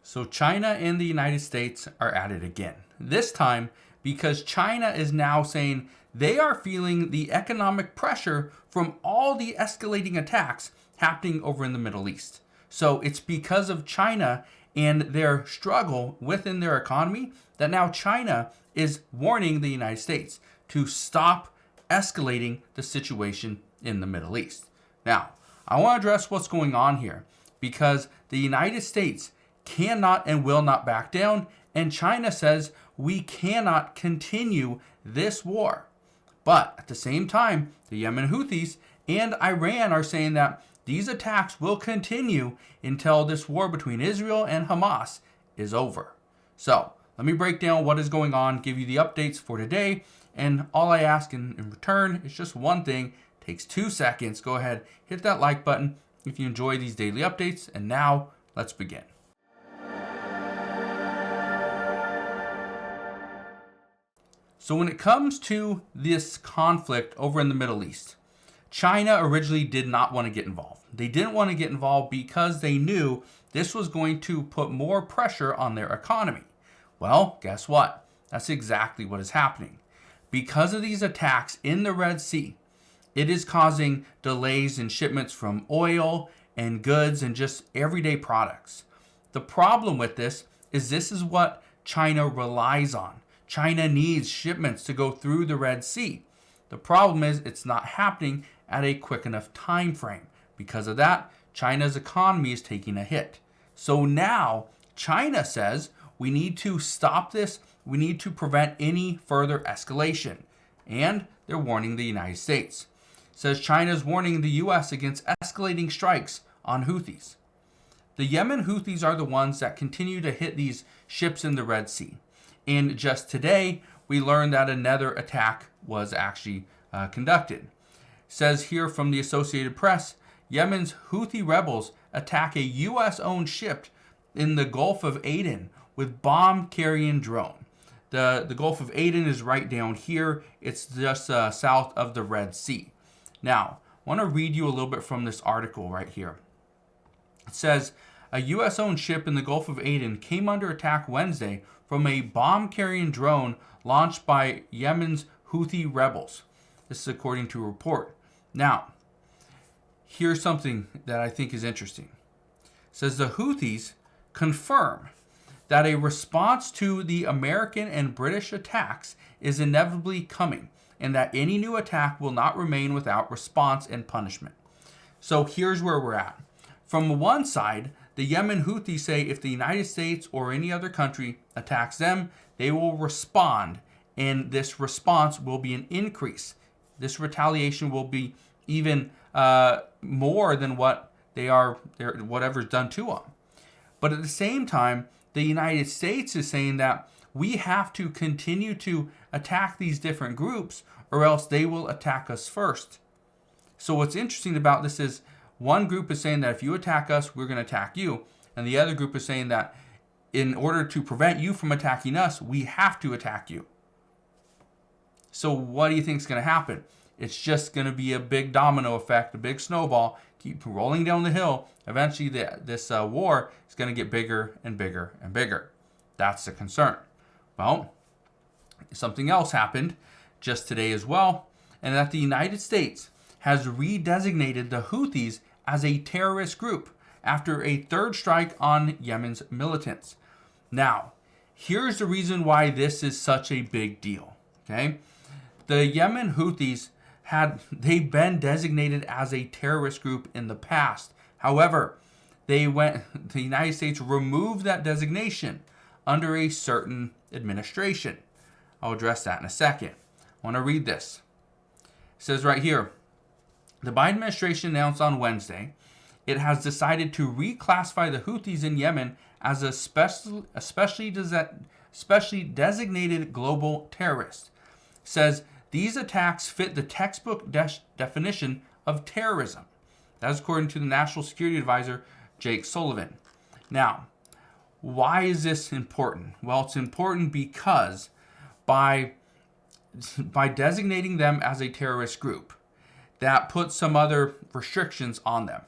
So China and the United States are at it again. This time because China is now saying they are feeling the economic pressure from all the escalating attacks happening over in the Middle East. So it's because of China and their struggle within their economy that now China is warning the United States to stop escalating the situation in the Middle East. Now, I want to address what's going on here because the United States cannot and will not back down, and China says we cannot continue this war. But at the same time, the Yemen Houthis and Iran are saying that these attacks will continue until this war between Israel and Hamas is over. So let me break down what is going on, give you the updates for today, and all I ask in return is just one thing. It takes 2 seconds. Go ahead, hit that like button if you enjoy these daily updates. And now let's begin. So when it comes to this conflict over in the Middle East, China originally did not want to get involved. They didn't want to get involved because they knew this was going to put more pressure on their economy. Well, guess what? That's exactly what is happening. Because of these attacks in the Red Sea, it is causing delays in shipments from oil and goods and just everyday products. The problem with this is what China relies on. China needs shipments to go through the Red Sea. The problem is it's not happening at a quick enough time frame. Because of that, China's economy is taking a hit. So now China says we need to stop this. We need to prevent any further escalation. And they're warning the United States. It says China is warning the U.S. against escalating strikes on Houthis. The Yemen Houthis are the ones that continue to hit these ships in the Red Sea. And just today, we learned that another attack was actually conducted. It says here from the Associated Press, Yemen's Houthi rebels attack a U.S.-owned ship in the Gulf of Aden with bomb-carrying drone. The Gulf of Aden is right down here. It's just south of the Red Sea. Now, I want to read you a little bit from this article right here. It says, a U.S.-owned ship in the Gulf of Aden came under attack Wednesday from a bomb-carrying drone launched by Yemen's Houthi rebels. This is according to a report. Now, here's something that I think is interesting. It says the Houthis confirm that a response to the American and British attacks is inevitably coming, and that any new attack will not remain without response and punishment. So here's where we're at. From one side, the Yemen Houthis say if the United States or any other country attacks them, they will respond, and this response will be an increase. This retaliation will be even more than what whatever's done to them. But at the same time, the United States is saying that we have to continue to attack these different groups or else they will attack us first. So what's interesting about this is one group is saying that if you attack us, we're going to attack you. And the other group is saying that in order to prevent you from attacking us, we have to attack you. So what do you think is going to happen? It's just going to be a big domino effect, a big snowball, keep rolling down the hill. Eventually, this war is going to get bigger and bigger and bigger. That's the concern. Well, something else happened just today as well, and that the United States has redesignated the Houthis as a terrorist group after a third strike on Yemen's militants. Now, here's the reason why this is such a big deal. Okay, the Yemen Houthis they've been designated as a terrorist group in the past. However, the United States removed that designation under a certain administration. I'll address that in a second. I want to read this. It says right here, the Biden administration announced on Wednesday it has decided to reclassify the Houthis in Yemen as a specially designated global terrorist. It says these attacks fit the textbook definition of terrorism. That is according to the National Security Advisor, Jake Sullivan. Now, why is this important? Well, it's important because by designating them as a terrorist group, that puts some other restrictions on them.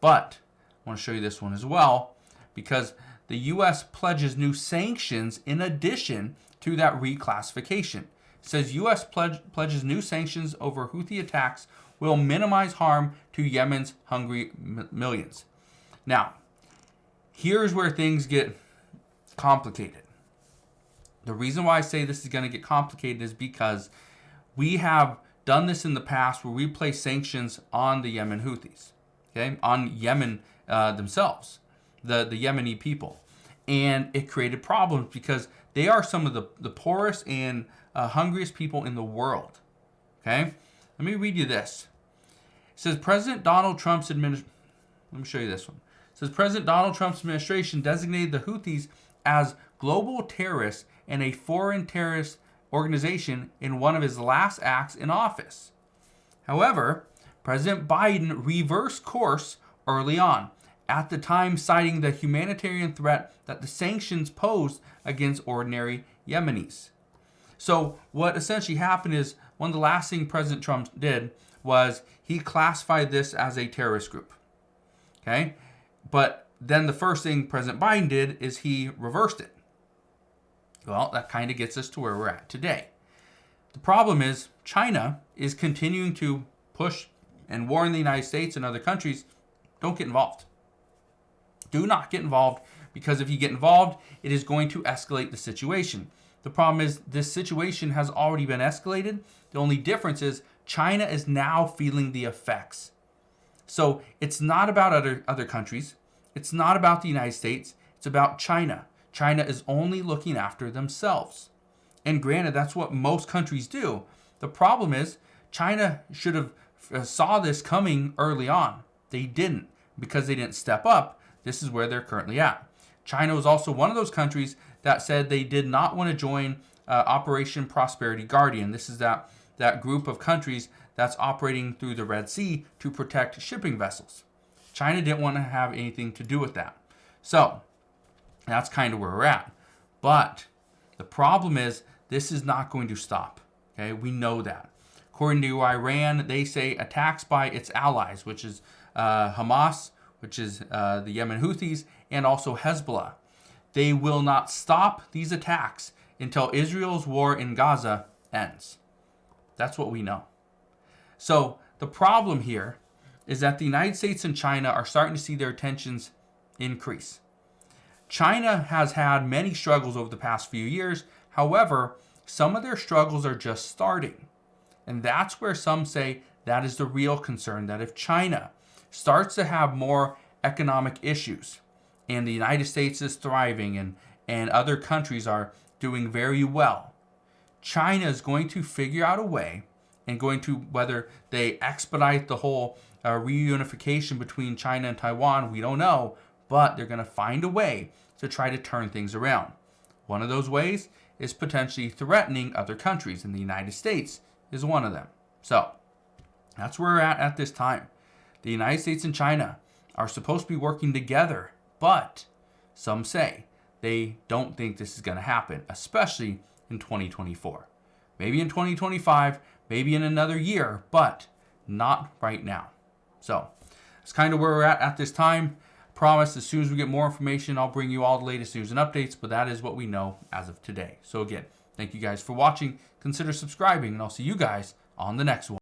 But I want to show you this one as well, because the U.S. pledges new sanctions in addition to that reclassification. It says U.S. pledges new sanctions over Houthi attacks will minimize harm to Yemen's hungry millions. Now, here's where things get complicated. The reason why I say this is going to get complicated is because we have done this in the past where we place sanctions on the Yemen Houthis, okay, on Yemen themselves, the Yemeni people. And it created problems because they are some of the poorest and hungriest people in the world, okay? Let me read you this. It says President Donald Trump's administration, let me show you this one. It says President Donald Trump's administration designated the Houthis as global terrorists and a foreign terrorist organization in one of his last acts in office. However, President Biden reversed course early on, at the time citing the humanitarian threat that the sanctions posed against ordinary Yemenis. So what essentially happened is one of the last things President Trump did was he classified this as a terrorist group. Okay? But then the first thing President Biden did is he reversed it. Well, that kind of gets us to where we're at today. The problem is China is continuing to push and warn the United States and other countries, don't get involved. Do not get involved, because if you get involved, it is going to escalate the situation. The problem is this situation has already been escalated. The only difference is China is now feeling the effects. So it's not about other countries. It's not about the United States. It's about China. China is only looking after themselves. And granted, that's what most countries do. The problem is China should have saw this coming early on. They didn't, because they didn't step up. This is where they're currently at. China was also one of those countries that said they did not want to join Operation Prosperity Guardian. This is that group of countries that's operating through the Red Sea to protect shipping vessels. China didn't want to have anything to do with that. So that's kind of where we're at. But the problem is this is not going to stop. Okay, we know that. According to Iran, they say attacks by its allies, which is Hamas, which is the Yemen Houthis, and also Hezbollah. They will not stop these attacks until Israel's war in Gaza ends. That's what we know. So the problem here is that the United States and China are starting to see their tensions increase. China has had many struggles over the past few years. However, some of their struggles are just starting. And that's where some say that is the real concern, that if China starts to have more economic issues and the United States is thriving and other countries are doing very well, China is going to figure out a way and going to, whether they expedite the whole reunification between China and Taiwan, we don't know, but they're going to find a way to try to turn things around. One of those ways is potentially threatening other countries, and the United States is one of them. So that's where we're at this time. The United States and China are supposed to be working together, but some say they don't think this is going to happen, especially in 2024. Maybe in 2025, maybe in another year, but not right now. So that's kind of where we're at this time. Promise, as soon as we get more information, I'll bring you all the latest news and updates, but that is what we know as of today. So again, thank you guys for watching. Consider subscribing, and I'll see you guys on the next one.